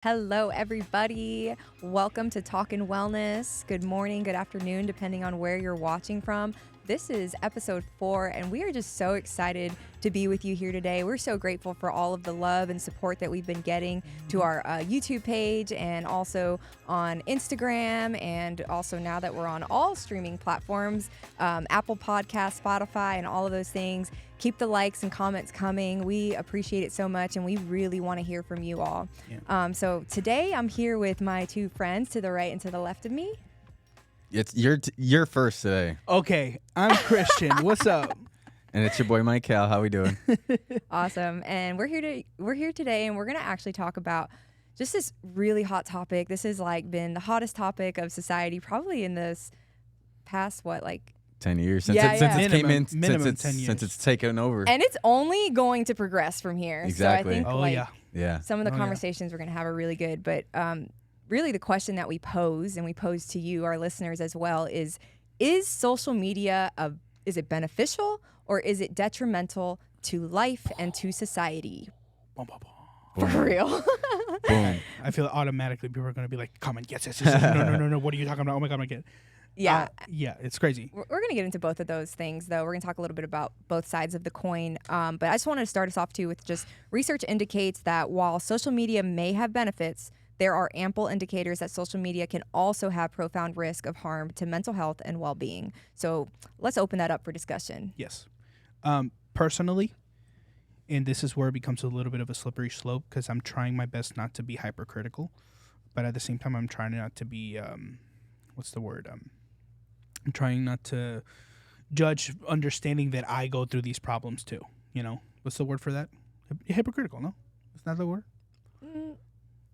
Hello, everybody. Welcome to Talkin Wellness. Good morning, good afternoon, depending on where you're watching from. This is episode 4, and we are just so excited to be with you here today. We're so grateful for all of the love and support that we've been getting to our YouTube page and also on Instagram. And also now that we're on all streaming platforms, Apple Podcasts, Spotify, and all of those things. Keep the likes and comments coming. We appreciate it so much, and we really want to hear from you all. Yeah. So today I'm here with my two friends to the right and to the left of me. It's you're first today. Okay, I'm Christian. What's up? And it's your boy Mike Cal. How we doing? Awesome. And we're here today, and we're gonna actually talk about just this really hot topic. This has been the hottest topic of society probably in this past 10 years since since it's taken over, and it's only going to progress from here. Exactly. So I think yeah. Some of the conversations we're gonna have are really good, but really the question that we pose, and we pose to you, our listeners as well, is social media is it beneficial or is it detrimental to life and to society? Boom, boom, boom. For real. Boom. I feel automatically people are going to be like, comment, yes. No. What are you talking about? Oh my God, I'm like, yeah. Yeah, it's crazy. We're going to get into both of those things, though. We're going to talk a little bit about both sides of the coin. But I just wanted to start us off, too, with just research indicates that while social media may have benefits, there are ample indicators that social media can also have profound risk of harm to mental health and well-being. So let's open that up for discussion. Yes. Personally, and this is where it becomes a little bit of a slippery slope because I'm trying my best not to be hypercritical, but at the same time, I'm trying not to be, what's the word? I'm trying not to judge, understanding that I go through these problems too. You know, what's the word for that? Hypocritical, no? Is that the word?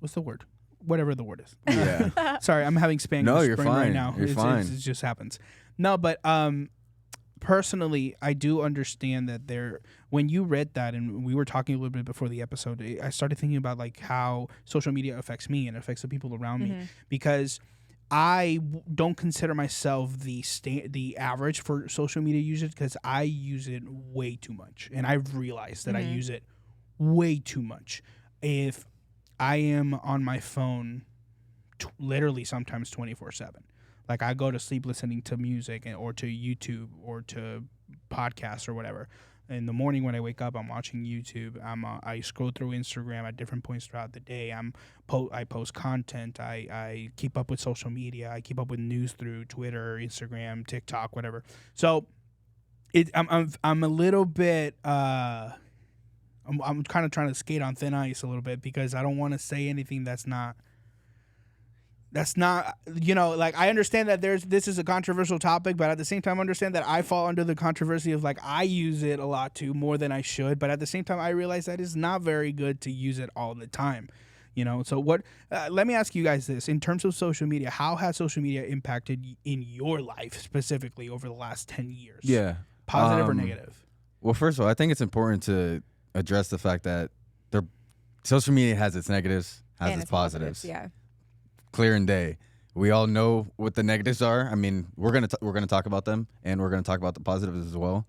What's the word? Whatever the word is. Yeah. Sorry, I'm having Spanish No, you're fine. right now. You're fine. It just happens. No, but personally, I do understand that when you read that, and we were talking a little bit before the episode, I started thinking about how social media affects me and affects the people around me, because I don't consider myself the average for social media usage because I use it way too much, and I've realized that I use it way too much. If I am on my phone literally sometimes 24/7. Like I go to sleep listening to music or to YouTube or to podcasts or whatever. In the morning when I wake up, I'm watching YouTube. I scroll through Instagram at different points throughout the day. I post content. I keep up with social media. I keep up with news through Twitter, Instagram, TikTok, whatever. So I'm a little bit I'm kind of trying to skate on thin ice a little bit because I don't want to say anything that's not, I understand that this is a controversial topic, but at the same time, I understand that I fall under the controversy of I use it a lot too, more than I should. But at the same time, I realize that it's not very good to use it all the time. So let me ask you guys this. In terms of social media, how has social media impacted in your life specifically over the last 10 years? Yeah. Positive or negative? Well, first of all, I think it's important to address the fact that social media has its negatives, has its positives. Yeah. Clear and day. We all know what the negatives are. I mean, we're gonna talk about them, and we're gonna talk about the positives as well.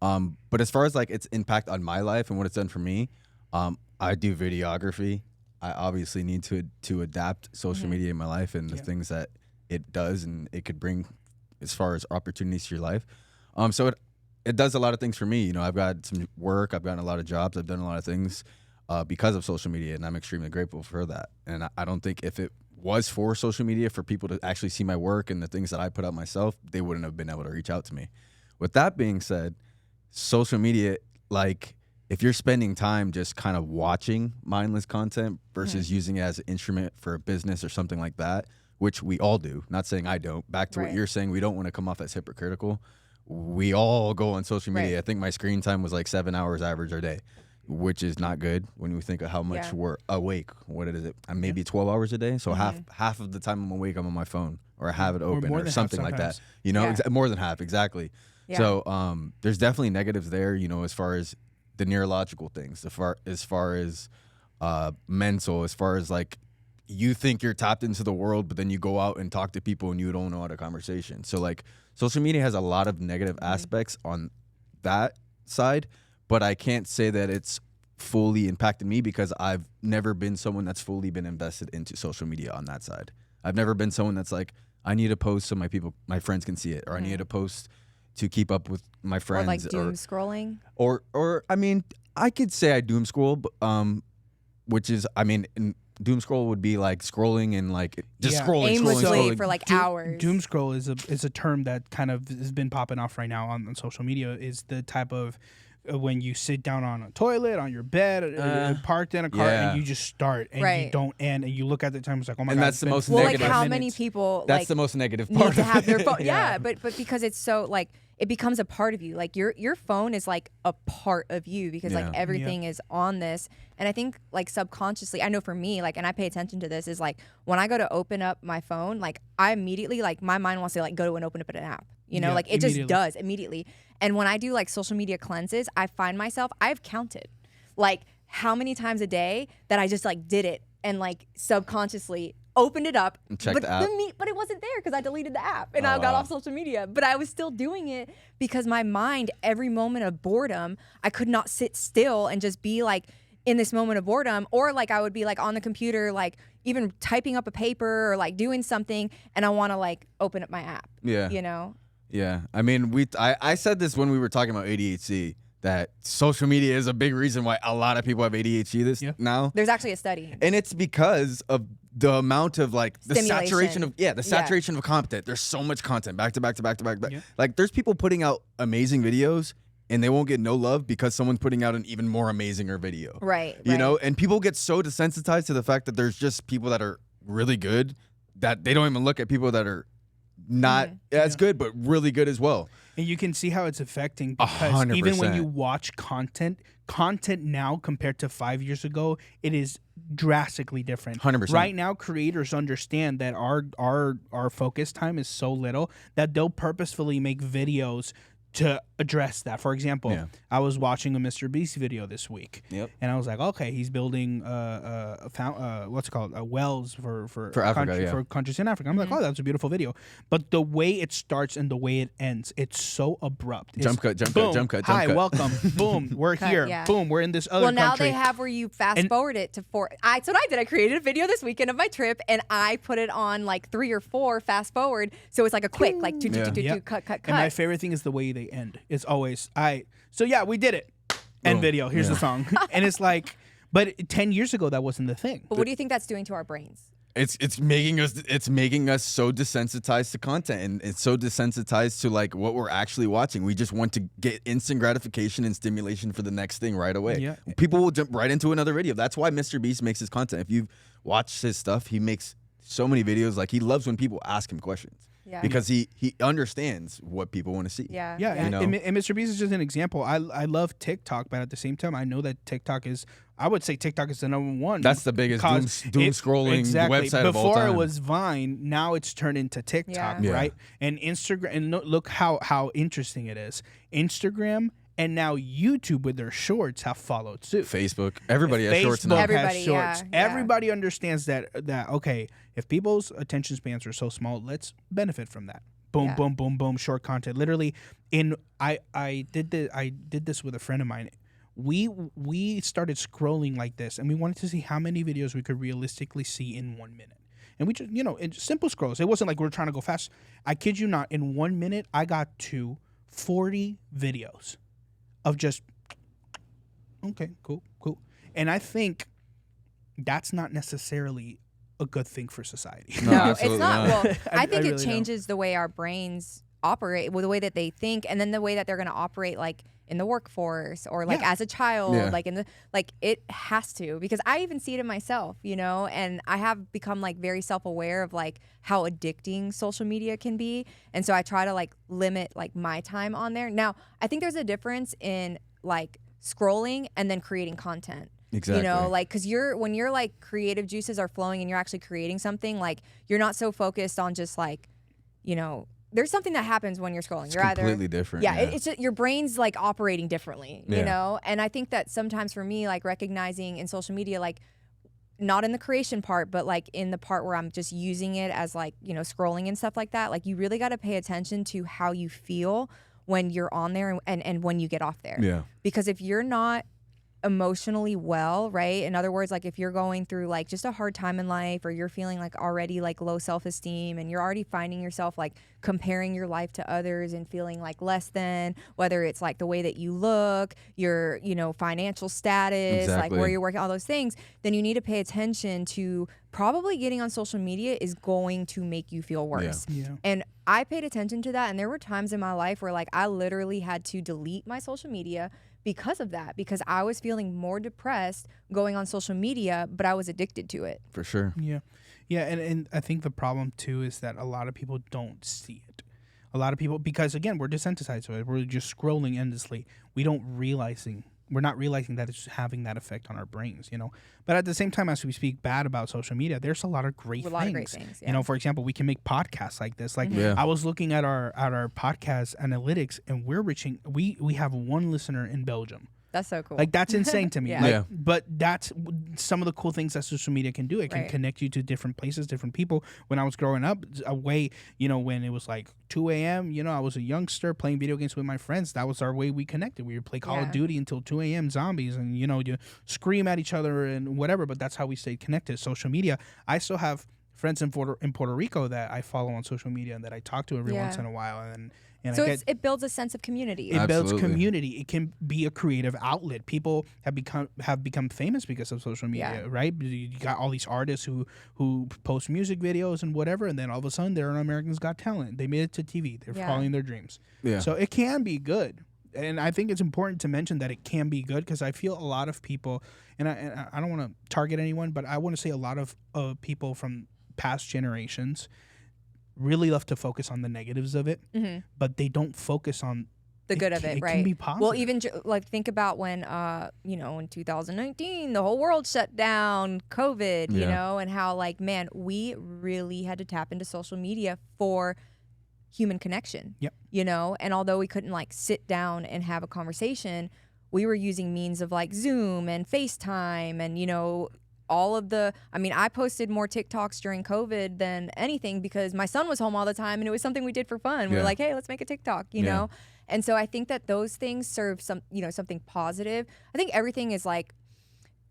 But as far as its impact on my life and what it's done for me, I do videography. I obviously need to adapt social media in my life and the things that it does and it could bring as far as opportunities to your life. So it does a lot of things for me. I've got some work. I've gotten a lot of jobs. I've done a lot of things because of social media, and I'm extremely grateful for that. And I don't think if it was for social media, for people to actually see my work and the things that I put out myself, they wouldn't have been able to reach out to me. With that being said, social media, if you're spending time just kind of watching mindless content versus using it as an instrument for a business or something like that, which we all do, not saying I don't. Back to what you're saying, we don't want to come off as hypocritical. We all go on social media. I think my screen time was 7 hours average a day, which is not good when we think of how much we're awake. What is it? Maybe 12 hours a day. So half of the time I'm awake, I'm on my phone or I have it open or something like that. More than half, exactly. Yeah. So there's definitely negatives there, as far as the neurological things, as far as mental, as far as you think you're tapped into the world, but then you go out and talk to people and you don't know how to conversation. So social media has a lot of negative aspects on that side, but I can't say that it's fully impacted me because I've never been someone that's fully been invested into social media on that side. I've never been someone that's like, I need to post so my friends can see it, or I need to post to keep up with my friends, or like doom scrolling. Or I mean, I could say I doom scroll, but, which is, I mean, doom scroll would be like scrolling and like just scrolling aimlessly for like hours. Doom scroll is a term that kind of has been popping off right now on social media. Is the type of when you sit down on a toilet, on your bed, parked in a car, and you just start and you don't end, and you look at the time, it's like, oh my god, that's the most negative. Like how many people that's the most negative part need to have their phone. Yeah, but because it's so like it becomes a part of you. Like your phone is like a part of you because like everything is on this. And I think like subconsciously, I know for me, like, and I pay attention to this, is like when I go to open up my phone, like I immediately, like my mind wants to like go and open up an app, you know, like it just does immediately. And when I do like social media cleanses, I find myself, I've counted like how many times a day that I just like did it and like subconsciously opened it up, and checked the app. But it wasn't there because I deleted the app and I got off social media. But I was still doing it because my mind, every moment of boredom, I could not sit still and just be like in this moment of boredom, or like I would be like on the computer, like even typing up a paper or like doing something, and I want to like open up my app. Yeah, you know. Yeah, I mean, I said this when we were talking about ADHD, that social media is a big reason why a lot of people have ADHD now. There's actually a study, and it's because of the amount of like the saturation of saturation of content. There's so much content back to back to back to back. Like there's people putting out amazing videos and they won't get no love because someone's putting out an even more amazinger video. Right. You know, and people get so desensitized to the fact that there's just people that are really good that they don't even look at people that are not as good but really good as well. And you can see how it's affecting because 100%. Even when you watch content now compared to 5 years ago, it is drastically different. 100%. Right now, creators understand that our focus time is so little that they'll purposefully make videos to address that. For example, I was watching a Mr. Beast video this week, and I was like, okay, he's building what's it called, wells for Africa, for countries in Africa. I'm like, oh, that's a beautiful video. But the way it starts and the way it ends, it's so abrupt. Jump cut. Hi, welcome. Boom, we're here. Yeah. Boom, we're in this other country. Well, now they have where you fast forward it to four. That's what I did. I created a video this weekend of my trip, and I put it on like 3 or 4 fast forward, so it's like a quick like cut. And my favorite thing is the way they end. It's always so yeah, we did it. End video. Here's the song. And it's like, but 10 years ago that wasn't the thing. But what do you think that's doing to our brains? It's making us so desensitized to content, and it's so desensitized to like what we're actually watching. We just want to get instant gratification and stimulation for the next thing right away. Yeah. People will jump right into another video. That's why Mr. Beast makes his content. If you've watched his stuff, he makes so many videos. Like he loves when people ask him questions. Yeah. Because he understands what people want to see. Yeah. And Mr. Beast is just an example. I love TikTok, but at the same time, I know that I would say TikTok is the number one. That's the biggest doom scrolling website of all time. Before it was Vine, now it's turned into TikTok, right? And Instagram, and look how interesting it is. Instagram and now YouTube with their shorts have followed suit. Facebook, everybody has shorts now. Everybody, has shorts. Everybody understands that okay, if people's attention spans are so small, let's benefit from that. Boom, boom, boom, boom, short content. Literally, I did this with a friend of mine. We started scrolling like this, and we wanted to see how many videos we could realistically see in 1 minute. And we just, it's simple scrolls. It wasn't like we were trying to go fast. I kid you not, in 1 minute, I got to 40 videos of just, okay, cool. And I think that's not necessarily a good thing for society. No, it's not. Well, I think it changes the way our brains operate, the way that they think, and then the way that they're going to operate, like in the workforce or like as a child, like it has to, because I even see it in myself, and I have become like very self-aware of like how addicting social media can be. And so I try to like limit like my time on there. Now, I think there's a difference in like scrolling and then creating content. Exactly. Like, because when your like creative juices are flowing and you're actually creating something, like you're not so focused on just like, there's something that happens when you're scrolling. You're completely different. Yeah, it's just, your brain's like operating differently, you know? And I think that sometimes for me, like recognizing in social media, like not in the creation part, but like in the part where I'm just using it as like, scrolling and stuff like that, like you really got to pay attention to how you feel when you're on there and when you get off there. Yeah. Because if you're not emotionally well, right? In other words, like if you're going through like just a hard time in life, or you're feeling like already like low self-esteem, and you're already finding yourself like comparing your life to others and feeling like less than, whether it's like the way that you look, your, you know, financial status, like where Exactly. you're working, all those things, then you need to pay attention to probably getting on social media is going to make you feel worse. Yeah. And I paid attention to that, and there were times in my life where like I literally had to delete my social media because of that, because I was feeling more depressed going on social media, but I was addicted to it. For sure. Yeah. Yeah. And I think the problem too is that a lot of people don't see it. A lot of people, because again, we're desensitized to it. We're just scrolling endlessly. We're not realizing that it's having that effect on our brains, you know. But at the same time, as we speak bad about social media, there's a lot of great A things. lot of great things, You know, for example, we can make podcasts like this. Like Yeah. I was looking at our podcast analytics, and we have one listener in Belgium. That's so cool. Like that's insane to me. Yeah. Like, Yeah. but that's some of the cool things that social media can do. It can Right. connect you to different places, different people. When I was growing up, away, you know, when it was like 2 a.m., you know, I was a youngster playing video games with my friends. That was our way we connected. We would play Call Yeah. of Duty until 2 a.m. zombies, and you know, you scream at each other and whatever. But that's how we stayed connected. Social media. I still have friends in Puerto Rico that I follow on social media and that I talk to every Yeah. once in a while, and so I get it builds a sense of community. it builds Absolutely. community. It can be a creative outlet. People have become famous because of social media, Yeah. right? You got all these artists who post music videos and whatever, and then all of a sudden they're on America's Got Talent. They made it to TV. They're Yeah. following their dreams. Yeah. So it can be good. And I think it's important to mention that it can be good, because I feel a lot of people, and I don't want to target anyone, but I want to say a lot of people from past generations really love to focus on the negatives of it, Mhm. but they don't focus on The good of can- it, it right? can be positive. Well, even like think about when, you know, in 2019, the whole world shut down, COVID, you Yeah. know, and how like, man, we really had to tap into social media for human connection. Yep. You know, and although we couldn't like sit down and have a conversation, we were using means of like Zoom and FaceTime and, you know, all of the, I mean, I posted more TikToks during COVID than anything because my son was home all the time and it was something we did for fun. We were Yeah. like, hey, let's make a TikTok, you Yeah. know? And so I think that those things serve some, you know, something positive. I think everything is like,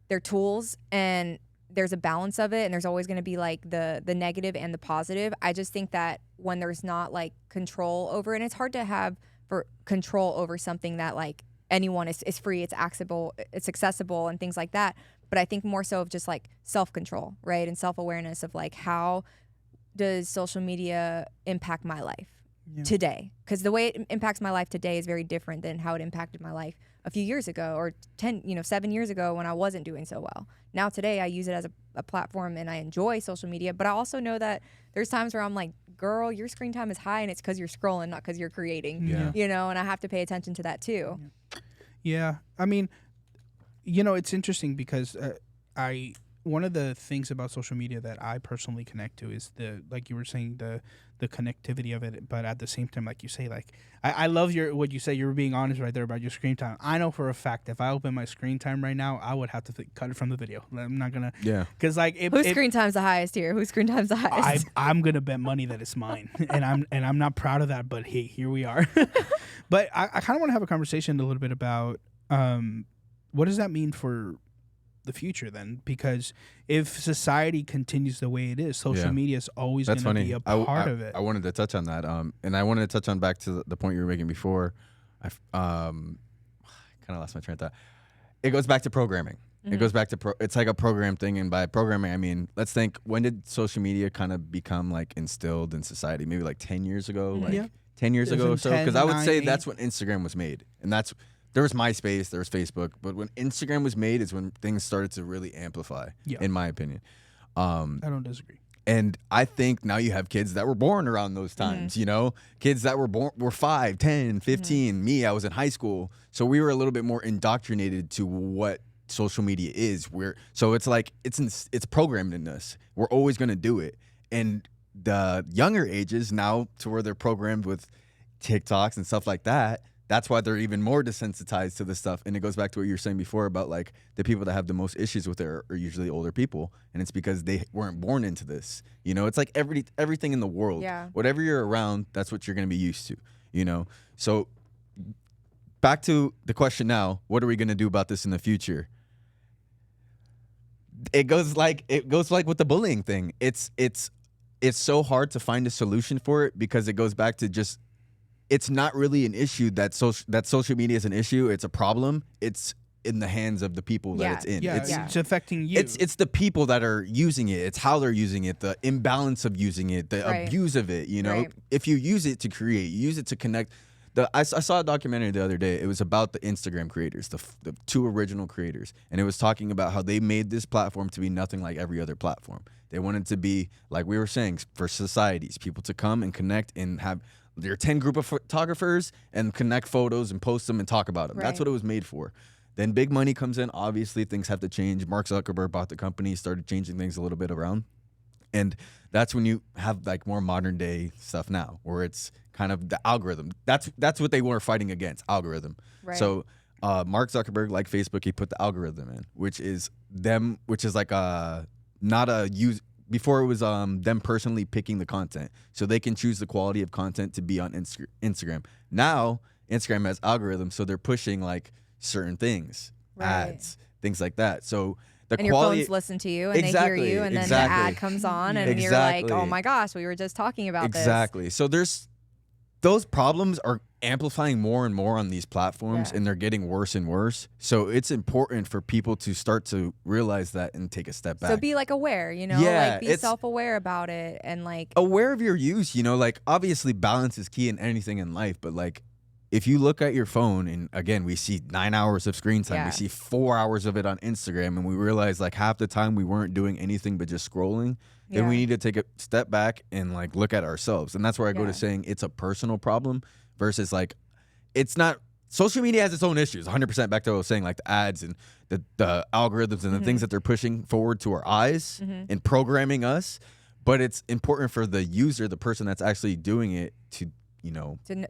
they're tools and there's a balance of it, and there's always going to be like the negative and the positive. I just think that when there's not like control over it, and it's hard to have for control over something that like anyone is free, it's accessible and things like that. But I think more so of just like self-control, right? And self-awareness of like, how does social media impact my life Yeah. today? Because the way it impacts my life today is very different than how it impacted my life a few years ago, or 7 years ago when I wasn't doing so well. Now today I use it as a platform and I enjoy social media, but I also know that there's times where I'm like, girl, your screen time is high and it's because you're scrolling, not because you're creating, Yeah. you know, and I have to pay attention to that too. Yeah, I mean, you know, it's interesting because one of the things about social media that I personally connect to is like you were saying, the connectivity of it, but at the same time, like you say, like I love what you say. You're being honest right there about your screen time. I know for a fact if I open my screen time right now, I would have to cut it from the video. I'm not gonna, Yeah. because like Whose screen time's the highest here? Whose screen time's the highest? I'm gonna bet money that it's mine, and I'm not proud of that. But hey, here we are. But I kind of want to have a conversation a little bit about what does that mean for the future then? Because if society continues the way it is, social Yeah. meof is always That's going to funny. be a part of it. I wanted to touch on that. And I wanted to touch on back to the point you were making before. I kind of lost my train of thought. It goes back to programming. It goes back to it's like a program thing, and by programming I mean, let's think, when did social media kind of become like instilled in society? Maybe like 10 years ago, like Yeah. 10 years ago or so. 2010, Because I would say 9, that's when Instagram was made, and there was MySpace, there was Facebook, but when Instagram was made is when things started to really amplify. Yeah. In my opinion. I don't disagree. And I think now you have kids that were born around those times, you know, kids that were 5, 10, 15. Me, I was in high school. So we were a little bit more indoctrinated to what social media is. So it's like, it's programmed in us. We're always going to do it. And the younger ages now, to where they're programmed with TikToks and stuff like that, that's why they're even more desensitized to this stuff. And it goes back to what you were saying before about like the people that have the most issues with it are usually older people. And it's because they weren't born into this. You know, it's like everything in the world. Yeah. Whatever you're around, that's what you're going to be used to, you know? So back to the question now, what are we going to do about this in the future? It goes like with the bullying thing. It's so hard to find a solution for it because it goes back to just, it's not really an issue that social media is an issue. It's a problem. It's in the hands of the people that it's in. It's affecting you. It's the people that are using it. It's how they're using it, the imbalance of using it, the abuse of it. You know, if you use it to create, you use it to connect. I saw a documentary the other day. It was about the Instagram creators, the 2 original creators, and it was talking about how they made this platform to be nothing like every other platform. They wanted to be, like we were saying, for societies, people to come and connect and have their 10 group of photographers and connect photos and post them and talk about them. That's what it was made for. Then big money comes in. Obviously, things have to change. Mark Zuckerberg bought the company, started changing things a little bit around. And that's when you have like more modern day stuff now, where it's kind of the algorithm. That's what they were fighting against, algorithm. Right. So Mark Zuckerberg, like Facebook, he put the algorithm in, which is like not a use. Before it was them personally picking the content, so they can choose the quality of content to be on Instagram. Now Instagram has algorithms, so they're pushing like certain things, ads, things like that. So the and quality, your phones listen to you and they hear you, and then the ad comes on, and you're like, oh my gosh, we were just talking about this. Exactly. So those problems are amplifying more and more on these platforms, and they're getting worse and worse. So it's important for people to start to realize that and take a step back. So be like aware, like be self-aware about it, and like aware of your use, like obviously balance is key in anything in life, but like if you look at your phone, and again, we see 9 hours of screen time, we see 4 hours of it on Instagram, and we realize like half the time we weren't doing anything but just scrolling, then we need to take a step back and like look at ourselves. And that's where I go to saying it's a personal problem versus like, it's not, social media has its own issues, 100% back to what I was saying, like the ads and the algorithms and the things that they're pushing forward to our eyes and programming us. But it's important for the user, the person that's actually doing it, to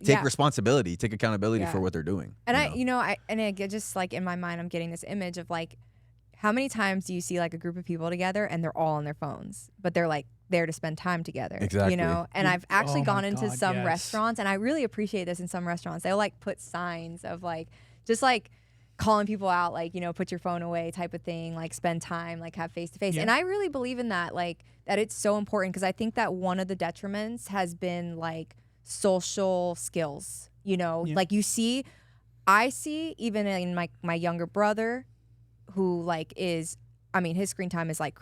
take responsibility, take accountability for what they're doing. And I get just like in my mind, I'm getting this image of like, how many times do you see like a group of people together and they're all on their phones, but they're like there to spend time together, exactly. And I've actually gone into some restaurants, and I really appreciate this in some restaurants. They'll like put signs of like, just like calling people out, like, put your phone away type of thing, like spend time, like have face to face. And I really believe in that, like that it's so important, because I think that one of the detriments has been like social skills, like I see even in my younger brother, who like is, I mean, his screen time is like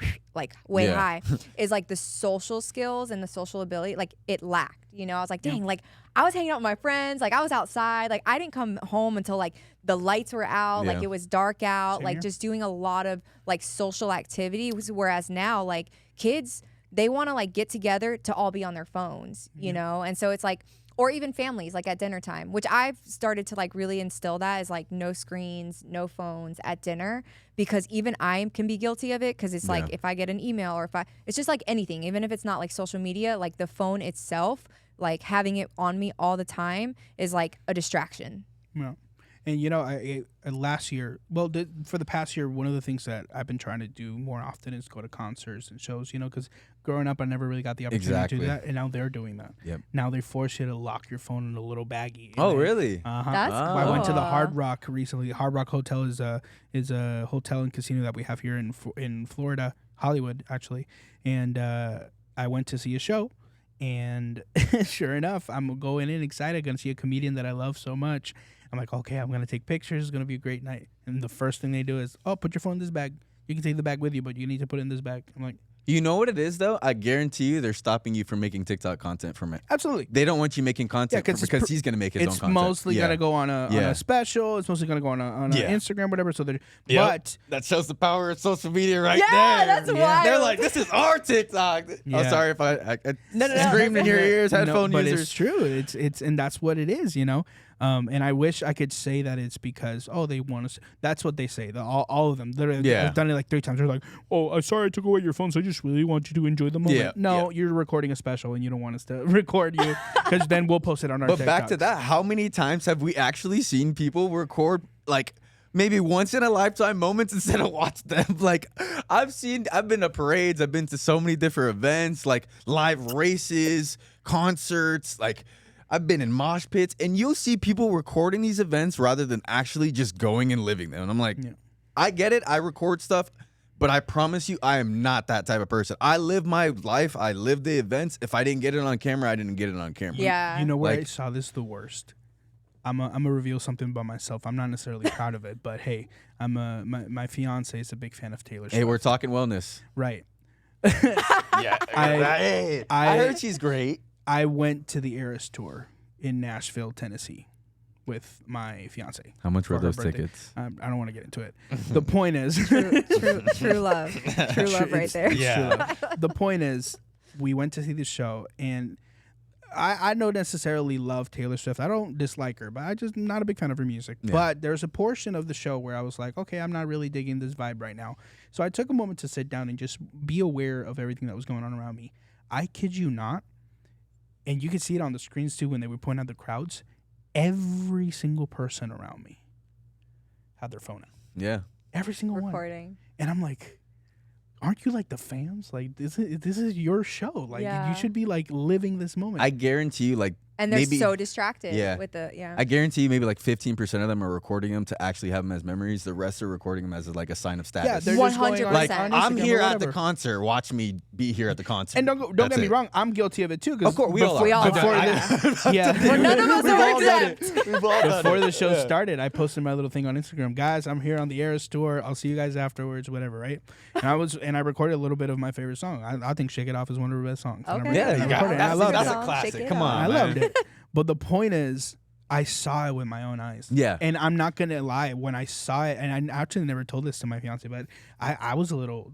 way high, is like the social skills and the social ability, like it lacked, I was like, dang, like I was hanging out with my friends, like I was outside, like I didn't come home until like the lights were out, like it was dark out, like just doing a lot of like social activity. Whereas now, like kids, they want to like get together to all be on their phones, and so it's like, or even families, like at dinner time, which I've started to like really instill that is like no screens, no phones at dinner, because even I can be guilty of it, because it's like if I get an email, or it's just like anything, even if it's not like social media, like the phone itself, like having it on me all the time is like a distraction. Yeah. And I last year, for the past year, one of the things that I've been trying to do more often is go to concerts and shows, because growing up I never really got the opportunity to do that, and now they're doing that. Yep. Now they force you to lock your phone in a little baggie. Oh, really? That's cool. I went to the Hard Rock recently. Hard Rock Hotel is a hotel and casino that we have here in Florida, Hollywood actually, and I went to see a show. And sure enough, I'm going in excited, going to see a comedian that I love so much. I'm like, okay, I'm going to take pictures. It's going to be a great night. And the first thing they do is, put your phone in this bag. You can take the bag with you, but you need to put it in this bag. I'm like, you know what it is, though? I guarantee you they're stopping you from making TikTok content from it. Absolutely. They don't want you making content because he's going to make his own content. It's mostly going to go on a special. It's mostly going to go on a Instagram, whatever. So but that shows the power of social media right there. Yeah, that's wild. They're like, this is our TikTok. Yeah. Oh, sorry if I screamed in your ears, headphone but users. It's true. It's and that's what it is, And I wish I could say that it's because they want us. That's what they say. All of them. I've done it like 3 times. They're like, I'm sorry I took away your phone, so I just really want you to enjoy the moment. You're recording a special, and you don't want us to record you, because then we'll post it on our. But TikToks. Back to that, how many times have we actually seen people record like maybe once in a lifetime moments instead of watch them? Like I've been to parades, I've been to so many different events, like live races, concerts, like I've been in mosh pits, and you'll see people recording these events rather than actually just going and living them. And I'm like, I get it. I record stuff, but I promise you, I am not that type of person. I live my life. I live the events. If I didn't get it on camera, I didn't get it on camera. Yeah. You know where I saw this the worst? I'm gonna reveal something about myself. I'm not necessarily proud of it, but hey, my fiance is a big fan of Taylor Swift. Hey, we're talking wellness. Right. Yeah. I heard she's great. I went to the Eras tour in Nashville, Tennessee, with my fiance. How much were for her those birthday. tickets? I don't want to get into it. The point is, True love. True love right there. Yeah. The point is, we went to see the show, and I don't necessarily love Taylor Swift. I don't dislike her, but I just not a big fan of her music. Yeah. But there's a portion of the show where I was like, okay, I'm not really digging this vibe right now. So I took a moment to sit down and just be aware of everything that was going on around me. I kid you not, and you could see it on the screens too when they were pointing out the crowds. Every single person around me had their phone out. Yeah. Every single one. Recording. And I'm like, aren't you like the fans? Like this is your show. Like Yeah. you should be like living this moment. I guarantee you, like, And they're maybe, so distracted Yeah. with the I guarantee you maybe like 15% of them are recording them to actually have them as memories. The rest are recording them as like a sign of status. yeah, they're just going on 100%. like, on I'm Instagram here or at the whatever. concert. Watch me be here at the concert. And don't That's get me it. wrong, I'm guilty of it too. 'Cause Of course, we all are. We all before are. this, yeah, Well, none of us We've are all done it. exempt. We've all done before it. the show Yeah. started, I posted my little thing on Instagram. Guys, I'm here on the Eras tour. I'll see you guys afterwards, whatever, right? And I recorded a little bit of my favorite song. I think "Shake It Off" is one of her best songs. And I Okay. recorded it. Yeah, I you got recorded it. it. I loved That's it. a Shake classic. it Come off. on, I man. loved it. But the point is, I saw it with my own eyes. Yeah. And I'm not gonna lie, when I saw it, and I actually never told this to my fiance, but I was a little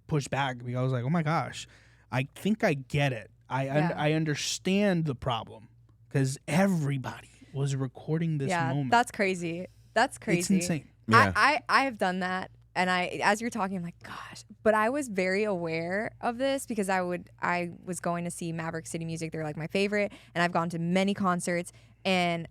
pushed back because I was like, oh my gosh, I think I get it. I understand the problem because everybody was recording this moment. That's crazy. That's crazy. It's insane. Yeah. I have done that, and as you're talking, I'm like, gosh. But I was very aware of this because I was going to see Maverick City Music. They're like my favorite, and I've gone to many concerts, and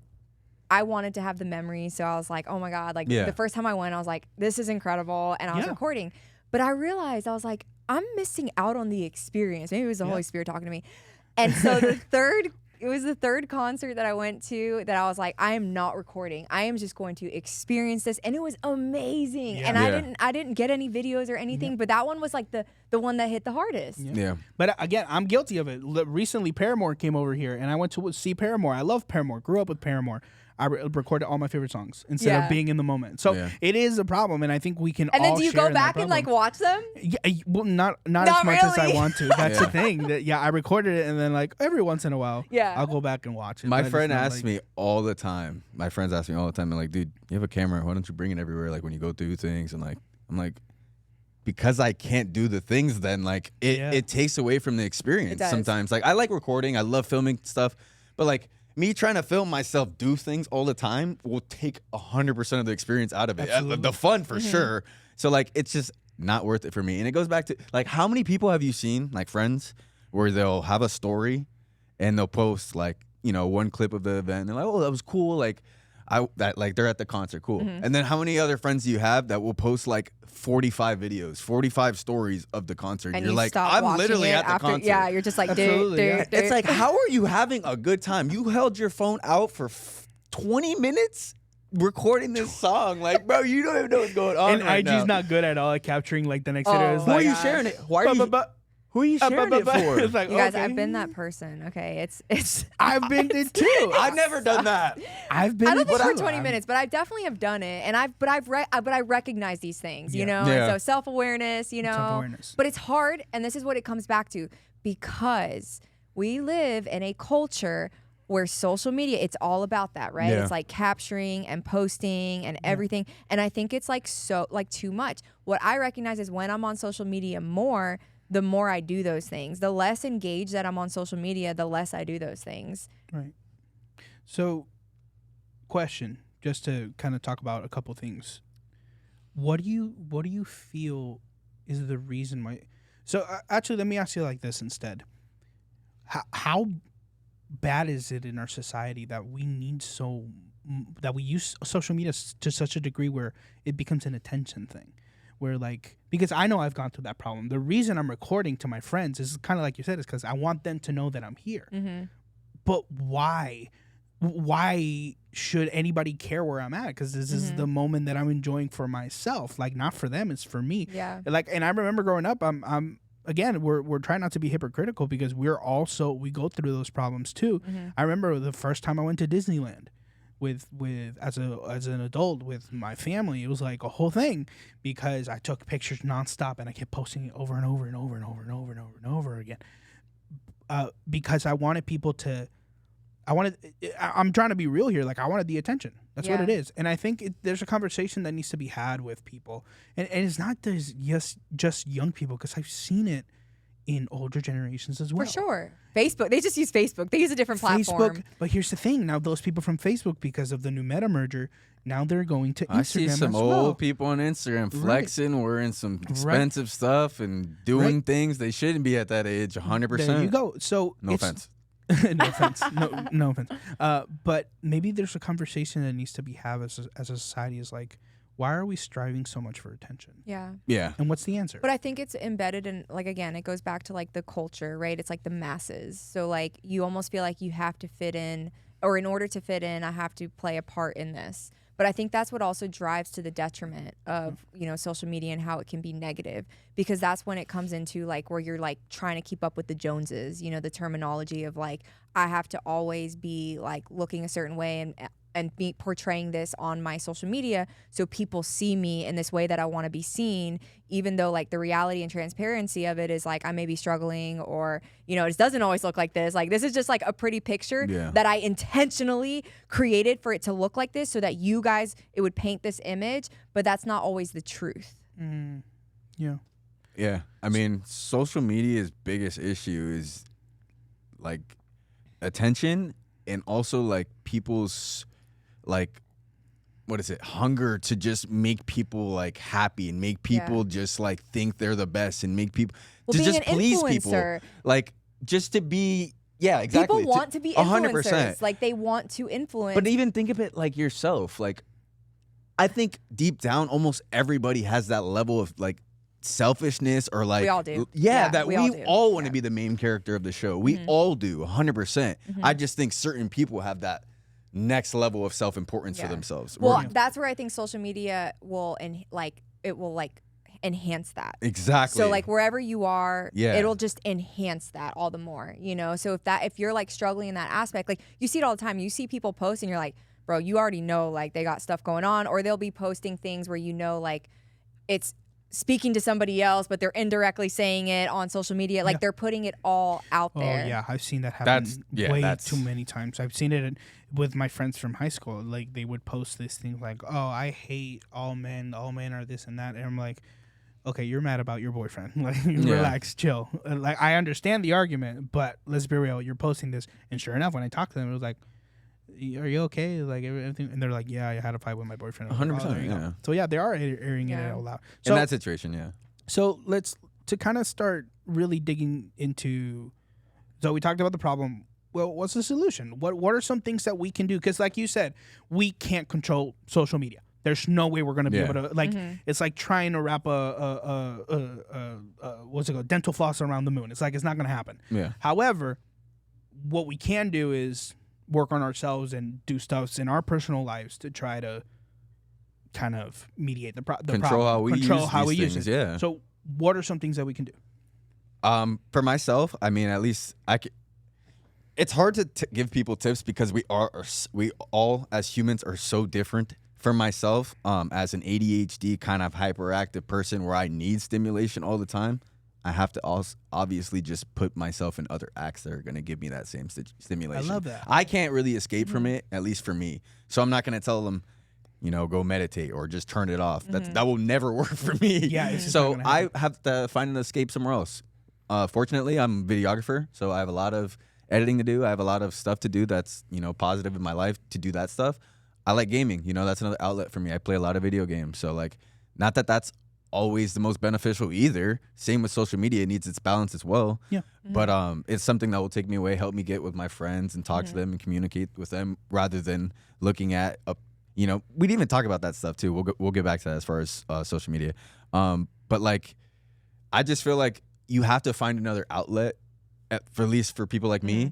I wanted to have the memory. So I was like, oh my god, like Yeah. the first time I went, I was like, this is incredible, and I was Yeah. recording. But I realized I was like, I'm missing out on the experience. Maybe it was the Yeah. Holy Spirit talking to me. And so it was the third concert that I went to that I was like, I am not recording. I am just going to experience this, and it was amazing. Yeah. And Yeah. I didn't get any videos or anything, but that one was like the one that hit the hardest. Yeah. But again, I'm guilty of it. Recently, Paramore came over here, and I went to see Paramore. I love Paramore. Grew up with Paramore. I recorded all my favorite songs instead Yeah. of being in the moment. So Yeah. it is a problem, and I think we can. And then all do you share go in that back and like problem. watch them? Yeah, well, not Not as much as I really. want to. That's Yeah. the thing. That I recorded it, and then like every once in a while, Yeah. I'll go back and watch it. My but it's friend not asks like- me all the time. My friends ask me all the time. They're like, dude, you have a camera. Why don't you bring it everywhere? Like when you go through things. And like, I'm like, because I can't do the things then, like it takes away from the experience does. sometimes. Like I like recording. I love filming stuff. But like me trying to film myself do things all the time will take 100% of the experience out of it. Absolutely. The fun for sure. So like it's just not worth it for me. And it goes back to like how many people have you seen, like friends, where they'll have a story and they'll post like, you know, one clip of the event and they're like, oh, that was cool. Like they're at the concert, cool. And then how many other friends do you have that will post like 45 videos, 45 stories of the concert? And you're you like, stop I'm watching literally it at the after, concert. Yeah, you're just like, Absolutely, yeah. It's like, how are you having a good time? You held your phone out for 20 minutes recording this song. Like, bro, you don't even know what's going on And right IG's now. not good at all at capturing like the next Oh. video. It's Who are like, you sharing it? Why are you? Who are you sharing it for? It's like, You guys, okay. I've been that person. Okay, it's. I've been it too. I've never done that. I've been. I don't it think for too. 20 minutes, but I definitely have done it, and but I recognize these things, you Yeah. know. Yeah. And so self-awareness, you know. Self-awareness. But it's hard, and this is what it comes back to, because we live in a culture where social media, it's all about that, right? Yeah. It's like capturing and posting and everything, and I think it's like too much. What I recognize is when I'm on social media more, the more I do those things. The less engaged that I'm on social media, the less I do those things. Right. So, question, just to kind of talk about a couple things. What do you feel is the reason why? So actually, let me ask you like this instead. How bad is it in our society that we need that we use social media to such a degree where it becomes an attention thing? Where like, because I know I've gone through that problem. The reason I'm recording to my friends is kind of like you said, is because I want them to know that I'm here. Mm-hmm. but why should anybody care where I'm at? Because this is the moment that I'm enjoying for myself. Like, not for them, it's for me. Yeah. Like, and I remember growing up, I'm again, we're trying not to be hypocritical because we go through those problems too. I remember the first time I went to Disneyland with as an adult with my family. It was like a whole thing because I took pictures nonstop and I kept posting it over and over and over and over and over and over and over again. Because I wanted people to, I'm trying to be real here. Like, I wanted the attention. That's what it is. And I think there's a conversation that needs to be had with people. And it's not just young people, because I've seen it in older generations as well. For sure. Facebook. They just use Facebook. They use a different platform. Facebook. But here's the thing. Now, those people from Facebook, because of the new Meta merger, now they're going to Instagram. I see some old people on Instagram flexing, wearing some expensive stuff and doing things they shouldn't be at that age. 100%. There you go. So no offense. No offense. No offense. But maybe there's a conversation that needs to be had as a society. Is like, why are we striving so much for attention? Yeah. Yeah. And what's the answer? But I think it's embedded in, like, again, it goes back to like the culture, right? It's like the masses. So like you almost feel like you have to fit in, or in order to fit in, I have to play a part in this. But I think that's what also drives to the detriment of, social media and how it can be negative, because that's when it comes into like where you're like trying to keep up with the Joneses, the terminology of like, I have to always be like looking a certain way and be portraying this on my social media so people see me in this way that I want to be seen, even though like the reality and transparency of it is like I may be struggling, or it doesn't always look like this. Like, this is just like a pretty picture that I intentionally created for it to look like this so that you guys, it would paint this image, but that's not always the truth. Yeah. I mean, social media's biggest issue is like attention, and also like people's like, what is it, hunger to just make people like happy and make people just like think they're the best and make people to just please people, like just to be exactly. People want to be influencers. 100%. Like, they want to influence. But even think of it like yourself. Like, I think deep down almost everybody has that level of like selfishness, or like we all do. That we all want to be the main character of the show. We all do 100%. I just think certain people have that next level of self-importance for themselves. Well, that's where I think social media will enhance that. Exactly. So like wherever you are, it'll just enhance that all the more, So if you're like struggling in that aspect, like you see it all the time. You see people post and you're like, bro, you already know like they got stuff going on, or they'll be posting things where like it's speaking to somebody else, but they're indirectly saying it on social media. Like they're putting it all out there. Oh yeah, I've seen that happen way too many times. I've seen it with my friends from high school. Like, they would post this thing like, "Oh, I hate all men. All men are this and that." And I'm like, okay, you're mad about your boyfriend. Like, relax, chill. Like, I understand the argument, but let's be real. You're posting this, and sure enough, when I talked to them, it was like, "Are you okay?" Like, everything, and they're like, "Yeah, I had a fight with my boyfriend." 100%. Yeah. So yeah, they are airing it out loud. So, in that situation, yeah. So to kind of start really digging into. So we talked about the problem. Well, what's the solution? What are some things that we can do? Because like you said, we can't control social media. There's no way we're gonna be able to, like, it's like trying to wrap what's it called, dental floss around the moon. It's like, it's not gonna happen. Yeah. However, what we can do is work on ourselves and do stuff in our personal lives to try to kind of mediate the problem. Control how we use things. it. Yeah. So what are some things that we can do? For myself, I mean, at least it's hard to give people tips because we all as humans are so different. For myself, as an ADHD kind of hyperactive person where I need stimulation all the time, I have to also obviously just put myself in other acts that are going to give me that same stimulation. I love that. I can't really escape from it, at least for me. So I'm not going to tell them, go meditate or just turn it off. That will never work for me. Yeah. It's just so I have to find an escape somewhere else. Fortunately, I'm a videographer, so I have a lot of editing to do. I have a lot of stuff to do that's, positive in my life to do that stuff. I like gaming. That's another outlet for me. I play a lot of video games. So, like, not that that's always the most beneficial either. Same with social media. It needs its balance as well. Yeah. But it's something that will take me away, help me get with my friends and talk to them and communicate with them rather than looking at, we'd even talk about that stuff too. We'll get back to that as far as social media. But, like, I just feel like you have to find another outlet, at least for people like me,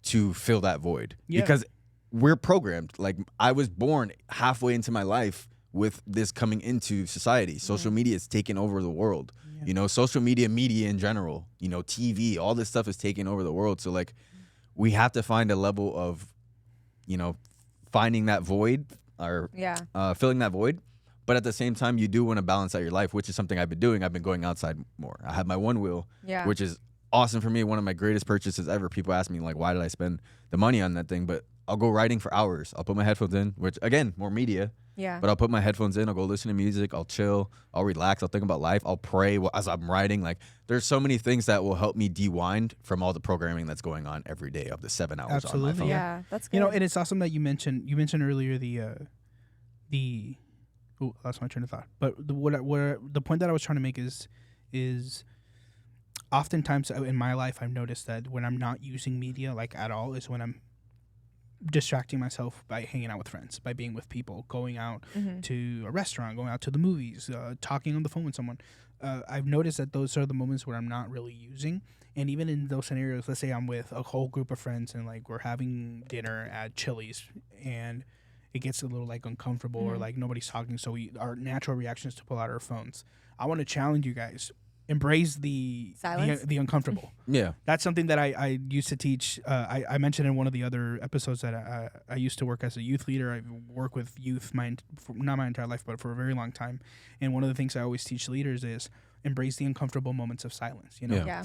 to fill that void. Yeah. Because we're programmed. Like, I was born halfway into my life with this coming into society. Social media is taking over the world. You know, social media in general, you know, TV, all this stuff is taking over the world. So, like, we have to find a level of, you know, finding that void or filling that void. But at the same time, you do want to balance out your life, which is something I've been doing. I've been going outside more. I have my one wheel, which is awesome for me. One of my greatest purchases ever. People ask me, like, why did I spend the money on that thing? But I'll go riding for hours. I'll put my headphones in, which, again, more media. Yeah. But I'll put my headphones in. I'll go listen to music. I'll chill. I'll relax. I'll think about life. I'll pray as I'm riding. Like, there's so many things that will help me de-wind from all the programming that's going on every day of the 7 hours on my phone. Yeah, that's good. You know, and it's awesome that you mentioned earlier the oh, that's my train of thought. But the point that I was trying to make is oftentimes in my life I've noticed that when I'm not using media like at all is when I'm distracting myself by hanging out with friends, by being with people, going out to a restaurant, going out to the movies, talking on the phone with someone. I've noticed that those are the moments where I'm not really using. And even in those scenarios, let's say I'm with a whole group of friends and like we're having dinner at Chili's and it gets a little like uncomfortable or like nobody's talking. So our natural reaction is to pull out our phones. I want to challenge you guys. Embrace the silence, the uncomfortable. Yeah, that's something that I used to teach. I mentioned in one of the other episodes that I used to work as a youth leader. I work with youth not my entire life, but for a very long time. And one of the things I always teach leaders is embrace the uncomfortable moments of silence. You know,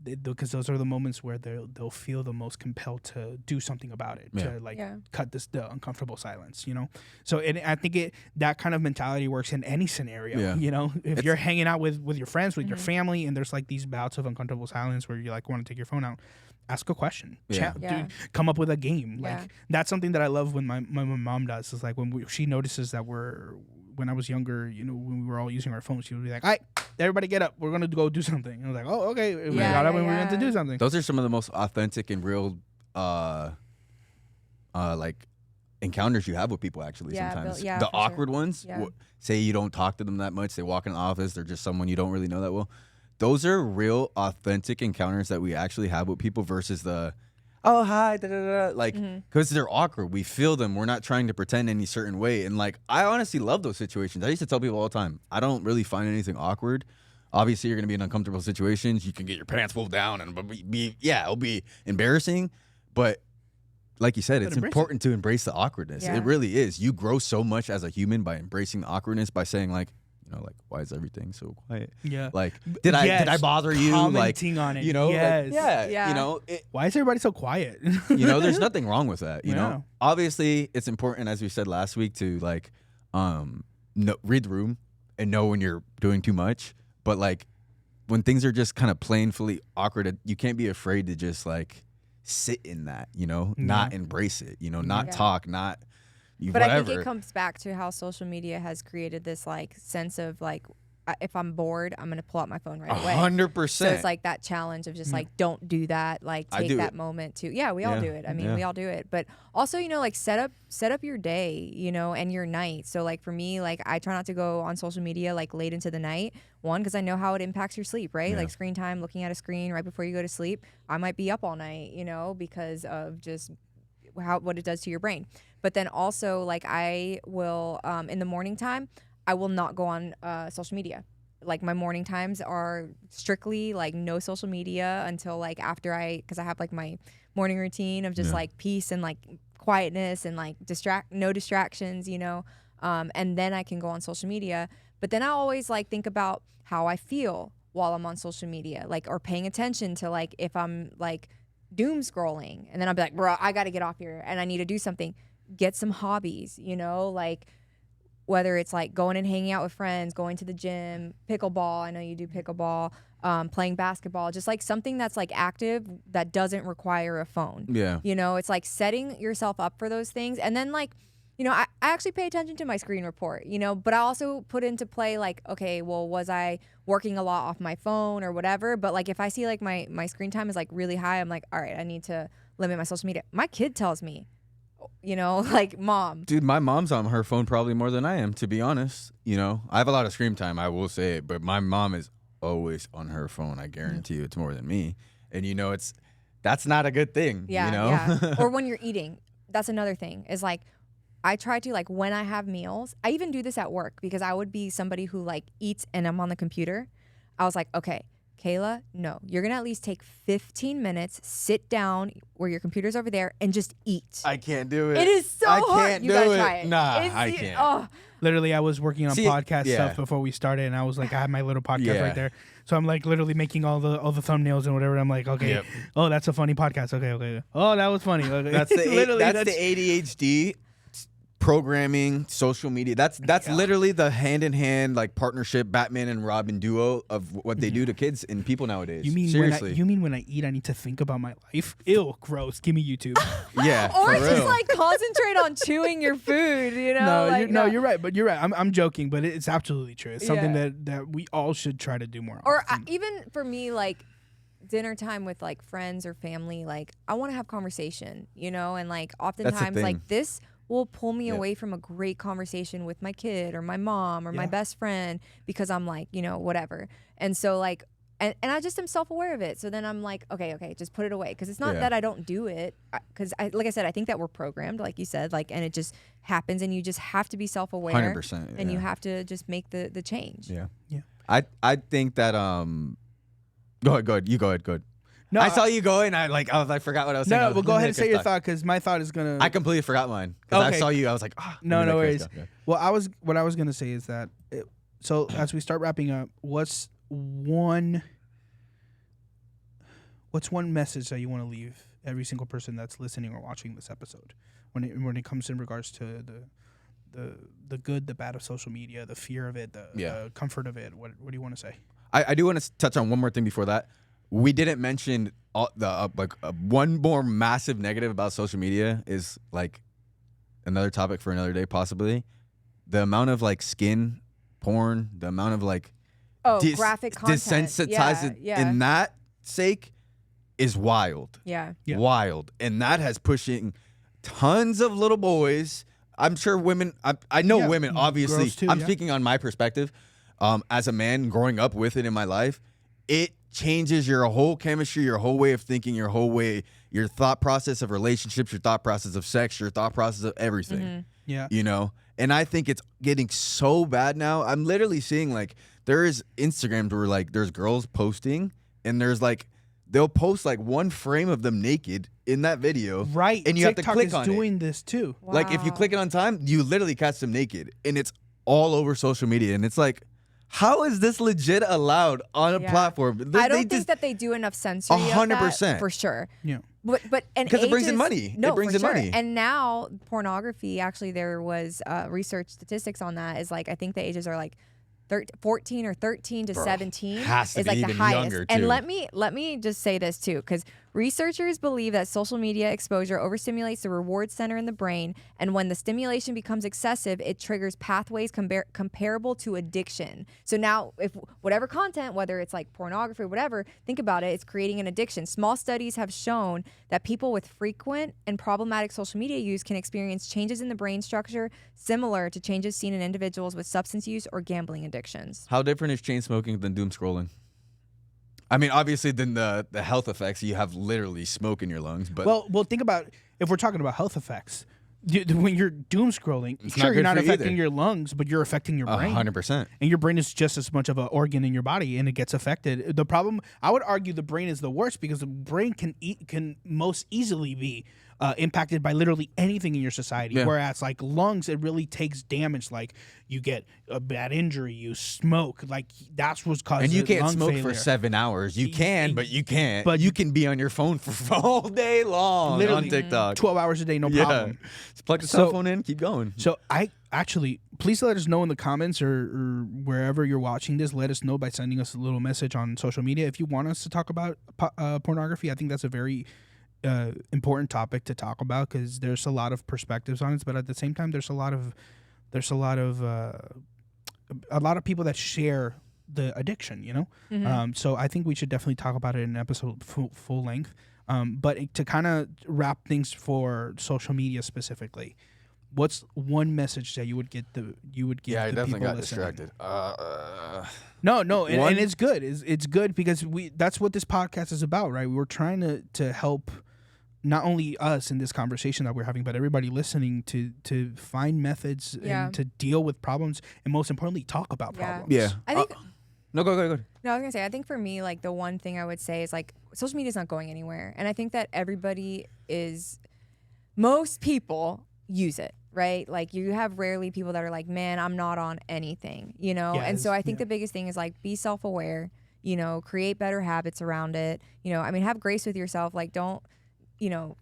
because those are the moments where they'll feel the most compelled to do something about it, to cut the uncomfortable silence. You know, so I think that kind of mentality works in any scenario. Yeah. You know, if you're hanging out with your friends, with your family, and there's like these bouts of uncomfortable silence where you like want to take your phone out, ask a question. Come up with a game. Like that's something that I love when my mom does. Is like when she notices that when I was younger, you know, when we were all using our phones, she would be like, "All right, everybody get up. We're going to go do something." And I was like, "Oh, okay." We got up and we went to do something. Those are some of the most authentic and real like encounters you have with people actually sometimes. The awkward ones, say you don't talk to them that much, they walk in the office, they're just someone you don't really know that well. Those are real authentic encounters that we actually have with people versus the oh hi da, da, da, like because they're awkward. We feel them. We're not trying to pretend any certain way. And like I honestly love those situations. I used to tell people all the time, I don't really find anything awkward. Obviously, you're gonna be in uncomfortable situations. You can get your pants pulled down and it'll be embarrassing. But like you said, it's important to embrace the awkwardness. Yeah. It really is. You grow so much as a human by embracing the awkwardness, by saying like, you know, like, why is everything so quiet? Yeah. Like, did I bother you? Commenting like, on it. You know, yes. like, you know, why is everybody so quiet? You know, there's nothing wrong with that. You know, obviously it's important, as we said last week, to like, read the room and know when you're doing too much. But like, when things are just kind of plainly awkward, you can't be afraid to just like sit in that, you know, not embrace it, you know, not talk, not But whatever. I think it comes back to how social media has created this like sense of like, if I'm bored, I'm going to pull out my phone right away. 100%. So it's like that challenge of just like, don't do that. Like take that moment to, we all do it. I mean, we all do it. But also, you know, like set up your day, you know, and your night. So like for me, like I try not to go on social media like late into the night. One, because I know how it impacts your sleep, right? Like screen time, looking at a screen right before you go to sleep. I might be up all night, you know, because of just what it does to your brain. But then also like I will, in the morning time, I will not go on social media. Like my morning times are strictly like no social media until like after because I have like my morning routine of just like peace and like quietness and like no distractions, you know. And then I can go on social media. But then I always like think about how I feel while I'm on social media, like or paying attention to like if I'm like doom scrolling, and then I'll be like, bro, I got to get off here and I need to do something. Get some hobbies, you know, like. Whether it's like going and hanging out with friends, going to the gym, pickleball. I know you do pickleball, playing basketball, just like something that's like active that doesn't require a phone. Yeah. You know, it's like setting yourself up for those things. And then like, you know, I actually pay attention to my screen report, you know, but I also put into play like, okay, well, was I working a lot off my phone or whatever? But like if I see like my screen time is like really high, I'm like, all right, I need to limit my social media. My kid tells me, you know, like, Mom. Dude, my mom's on her phone probably more than I am, to be honest. You know, I have a lot of screen time, I will say it, but my mom is always on her phone. I guarantee you it's more than me. And, you know, that's not a good thing. Yeah, you know? yeah. Or when you're eating, that's another thing. Is like I try to like when I have meals. I even do this at work because I would be somebody who like eats and I'm on the computer. I was like, okay, Kayla, no, you're gonna at least take 15 minutes, sit down where your computer's over there, and just eat. I can't do it. It is so I hard. can't You do gotta it. try it. Nah, It's- I can't. Oh, Literally, I was working on See, podcast yeah. stuff before we started, and I was like, I had my little podcast Yeah. right there. So I'm like literally making all the thumbnails and whatever. I'm like, okay, Yep. oh, that's a funny podcast. Okay. Oh, that was funny. Okay. That's the Literally, that's the ADHD programming, social media. That's Yeah. literally the hand in hand like partnership Batman and Robin duo of what they do to kids and people nowadays. You mean seriously? when I eat, I need to think about my life? Ew, gross. Give me YouTube. yeah, or for just real. like concentrate on chewing your food. You know, like, you're right. But you're right. I'm joking, but it's absolutely true. It's something Yeah. that we all should try to do more Or often. even for me, like dinner time with like friends or family, like I want to have conversation, you know, and like oftentimes thing. like this will pull me Yep. away from a great conversation with my kid or my mom or my Yeah. best friend because I'm like, you know, whatever. And so like, and I just am self-aware of it. So then I'm like, okay, just put it away. Cause it's not Yeah. that I don't do it. Cause like I said, I think that we're programmed, like you said, like, and it just happens and you just have to be self-aware 100%. and you yeah. have to just make the change. Yeah. Yeah. I think that Go ahead. You go ahead. No, I saw you go and I forgot what I was saying. I No, was well, go looking ahead at and say Chris your talk. thought because my thought is gonna. I completely forgot mine because I Okay. saw you. I was like, No, no worries. Go. Well, what I was gonna say is that so as we start wrapping up, what's one message that you want to leave every single person that's listening or watching this episode when it comes in regards to the good, the bad of social media, the fear of it, the comfort of it? What do you want to say? I do want to touch on one more thing before that. We didn't mention one more massive negative about social media is like another topic for another day, possibly. The amount of like skin porn, the amount of like Graphic content. desensitized Yeah. in that sake is wild. Yeah. Yeah. Wild. And that has pushing tons of little boys. I'm sure women, I know Yeah, women, obviously. girls too, I'm yeah. speaking on my perspective. As a man growing up with it in my life, it changes your whole chemistry, your whole way of thinking, your thought process of relationships, your thought process of sex, your thought process of everything. Mm-hmm. Yeah. You know? And I think it's getting so bad now. I'm literally seeing like there is Instagrams where like there's girls posting and there's like they'll post like one frame of them naked in that video. Right. And you TikTok have to click is on doing this too. Like if you Wow. click it on time, you literally catch them naked. And it's all over social media. And it's like, how is this legit allowed on a Yeah. platform? I don't think that they do enough censoring. 100%. For sure. Yeah. But and 'Cause it brings in ages- money. No, It brings for in sure. money. And now pornography. Actually, there was research statistics on that. Is like I think the ages are like 14 or 13 to 17 has to is be like the even highest. younger, And too. let me just say this too, because researchers believe that social media exposure overstimulates the reward center in the brain, and when the stimulation becomes excessive, it triggers pathways comparable to addiction. So now, if whatever content, whether it's like pornography or whatever, think about it, it's creating an addiction. Small studies have shown that people with frequent and problematic social media use can experience changes in the brain structure similar to changes seen in individuals with substance use or gambling addictions. How different is chain smoking than doom scrolling? I mean, obviously, then the health effects, you have literally smoke in your lungs. But Well, think about if we're talking about health effects. When you're doom scrolling, It's sure, not you're good not for you affecting either. your lungs, but you're affecting your brain. 100%. And your brain is just as much of an organ in your body, and it gets affected. The problem, I would argue, the brain is the worst because the brain can most easily be impacted by literally anything in your society. Yeah. Whereas like lungs, it really takes damage. Like you get a bad injury, you smoke, like that's what's causing. And you can't lung smoke failure. for 7 hours. You can, but you can't. But- But you can be on your phone for all day long Literally. on TikTok. 12 hours a day, no Yeah. problem. Just plug the So- cell phone in, keep going. So I actually, please let us know in the comments or wherever you're watching this. Let us know by sending us a little message on social media if you want us to talk about pornography. I think that's a very important topic to talk about because there's a lot of perspectives on it, but at the same time, there's a lot of people that share the addiction. You know, so I think we should definitely talk about it in an episode full length. But to kind of wrap things for social media specifically. what's one message that you would give Yeah, I the definitely people got listening? distracted. No, One- and it's good. It's good because that's what this podcast is about, right? We're trying to help not only us in this conversation that we're having, but everybody listening to find methods Yeah. and to deal with problems, and most importantly, talk about Yeah. problems. Yeah. I think No, go. No, I was gonna say, I think for me, like the one thing I would say is like social media is not going anywhere, and I think that most people use it, right? Like you have rarely people that are like, man, I'm not on anything, you know. Yeah, And so I think yeah. the biggest thing is like be self-aware, you know, create better habits around it, you know. I mean, have grace with yourself, like don't, you know,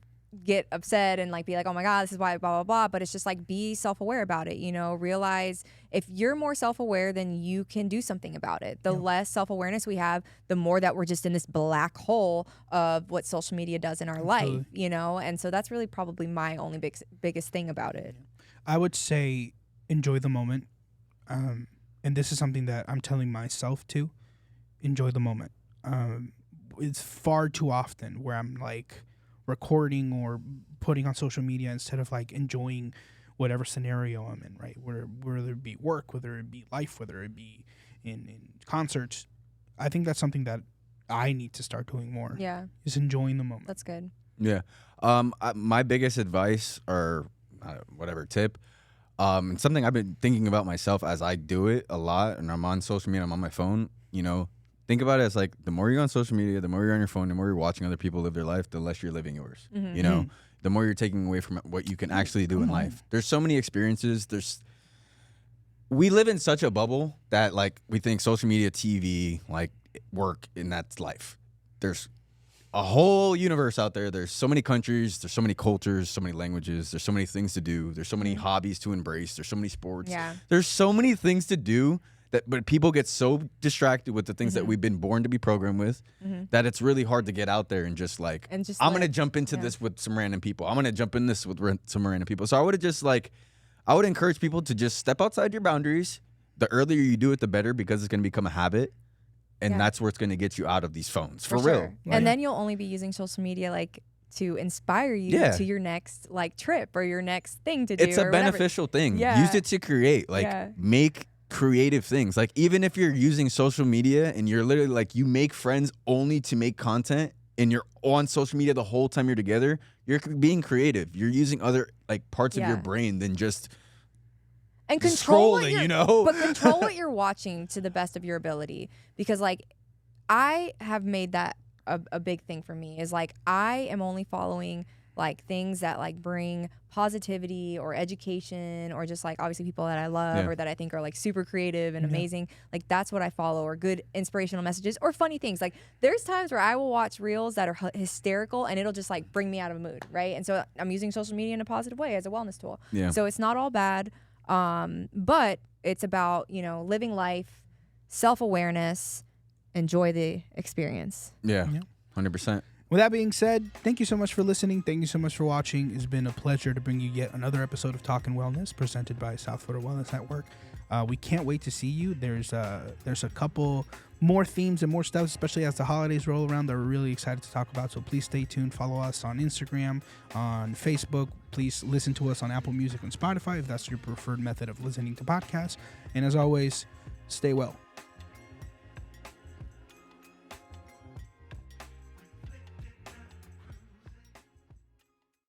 get upset and like be like, oh my god, this is why blah blah blah, but it's just like be self-aware about it, you know. Realize if you're more self-aware, then you can do something about it. The less self-awareness we have, the more that we're just in this black hole of what social media does in our life, you know. And so that's really probably my only biggest thing about it. I would say enjoy the moment, and this is something that I'm telling myself to enjoy the moment. It's far too often where I'm like recording or putting on social media instead of like enjoying whatever scenario I'm in, right? Whether it be work, whether it be life, whether it be in concerts. I think that's something that I need to start doing more. Yeah, Is enjoying the moment. that's good. Yeah. My biggest advice or whatever tip, and something I've been thinking about myself as I do it a lot, and I'm on social media, I'm on my phone, you know, think about it as like the more you're on social media, the more you're on your phone, the more you're watching other people live their life, the less you're living yours. You know, the more you're taking away from what you can actually do in life. There's so many experiences. We live in such a bubble that like we think social media, TV, like work, and that's life. There's a whole universe out there. There's so many countries, there's so many cultures, so many languages, there's so many things to do, there's so many hobbies to embrace, there's so many sports. Yeah. There's so many things to do but people get so distracted with the things that we've been born to be programmed with that it's really hard to get out there and just like And just I'm gonna like- jump into yeah. this with some random people. I'm gonna jump in this with some random people. So I would encourage people to just step outside your boundaries. The earlier you do it, the better, because it's gonna become a habit. And Yeah. that's where it's going to get you out of these phones. For sure. real. Like- And then you'll only be using social media like to inspire you Yeah. to your next like trip or your next thing to do. It's a or whatever. beneficial thing. Yeah. Use it to create. Like, Yeah. make creative things. Like, even if you're using social media and you're literally like, you make friends only to make content and you're on social media the whole time you're together, you're being creative. You're using other like parts of your Yeah. brain than just And control what scrolling, you're, you know? but control what you're watching to the best of your ability. Because like I have made that a big thing for me is like I am only following like things that like bring positivity or education or just like obviously people that I love Yeah. or that I think are like super creative and amazing. Like that's what I follow, or good inspirational messages or funny things. Like there's times where I will watch reels that are hysterical and it'll just like bring me out of a mood, right? And so I'm using social media in a positive way as a wellness tool. Yeah. So it's not all bad. But it's about, you know, living life, self-awareness, enjoy the experience. Yeah. Yeah. 100%. With that being said, thank you so much for listening. Thank you so much for watching. It's been a pleasure to bring you yet another episode of Talkin Wellness presented by South Florida Wellness Network. We can't wait to see you. There's a couple more themes and more stuff, especially as the holidays roll around, that we're really excited to talk about. So please stay tuned. Follow us on Instagram, on Facebook. Please listen to us on Apple Music and Spotify if that's your preferred method of listening to podcasts. And as always, stay well.